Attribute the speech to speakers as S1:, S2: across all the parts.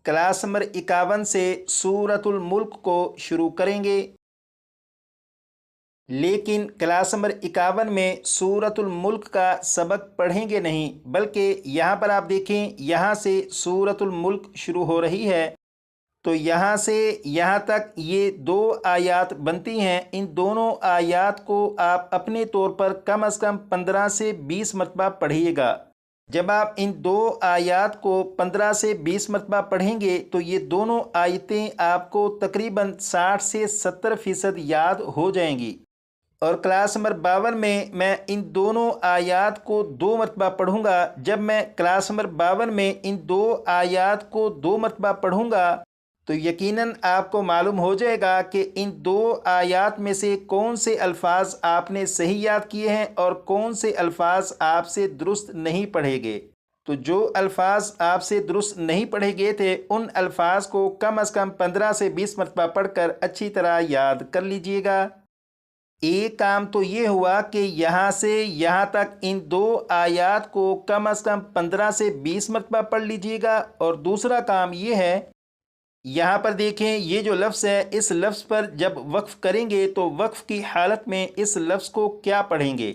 S1: Class number 51 से सूरतुल मुल्क को शुरू करेंगे। लेकिन क्लास नंबर 51 में सूरतुल मुल्क का सबक पढ़ेंगे नहीं, बल्कि यहाँ पर आप देखें, यहाँ से सूरतुल मुल्क शुरू हो रही है। तो यहाँ से यहाँ तक ये 2 आयात बनती हैं। इन दोनों आयात को आप अपने तौर पर कम अज़ कम 15 से 20 मरतबा पढ़िएगा। जब आप इन 2 आयात को 15 से 20 मरतबा पढ़ेंगे तो ये दोनों आयतें आपको तकरीबन 60 से 70% याद हो जाएंगी। और क्लास नंबर 52 में मैं इन दोनों आयात को 2 मरतबा पढ़ूँगा। जब मैं क्लास नंबर 52 में इन 2 आयात को 2 मरतबा पढ़ूँगा तो यकीनन आपको मालूम हो जाएगा कि इन 2 आयात में से कौन से अल्फाज आपने सही याद किए हैं और कौन से अल्फाज आपसे दुरुस्त नहीं पढ़े गए। तो जो अल्फाज आपसे दुरुस्त नहीं पढ़े गए थे उन अल्फाज को कम अज़ कम 15 से 20 मरतबा पढ़कर अच्छी तरह याद कर लीजिएगा। एक काम तो ये हुआ कि यहाँ से यहाँ तक इन 2 आयात को कम अज़ कम 15 से 20 मरतबा पढ़ लीजिएगा। और दूसरा काम ये है, यहाँ पर देखें, ये जो लफ्ज़ है, इस लफ्ज़ पर जब वक्फ़ करेंगे तो वक्फ़ की हालत में इस लफ्ज़ को क्या पढ़ेंगे।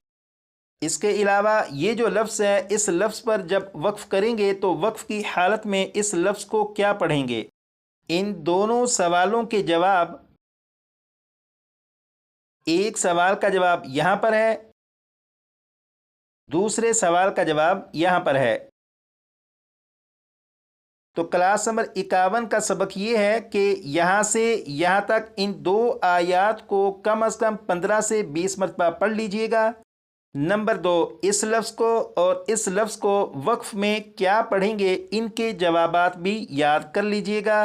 S1: इसके अलावा ये जो लफ्ज़ है, इस लफ्ज़ पर जब वक्फ़ करेंगे तो वक्फ़ की हालत में इस लफ्ज़ को क्या पढ़ेंगे। इन दोनों सवालों के जवाब, एक सवाल का जवाब यहाँ पर है, दूसरे सवाल का जवाब यहाँ पर है। तो क्लास नंबर 51 का सबक ये है कि यहाँ से यहाँ तक इन 2 आयात को कम अज़ कम 15 से 20 मरतबा पढ़ लीजिएगा। नंबर 2, इस लफ्ज़ को और इस लफ्ज़ को वक्फ़ में क्या पढ़ेंगे, इनके जवाबात भी याद कर लीजिएगा।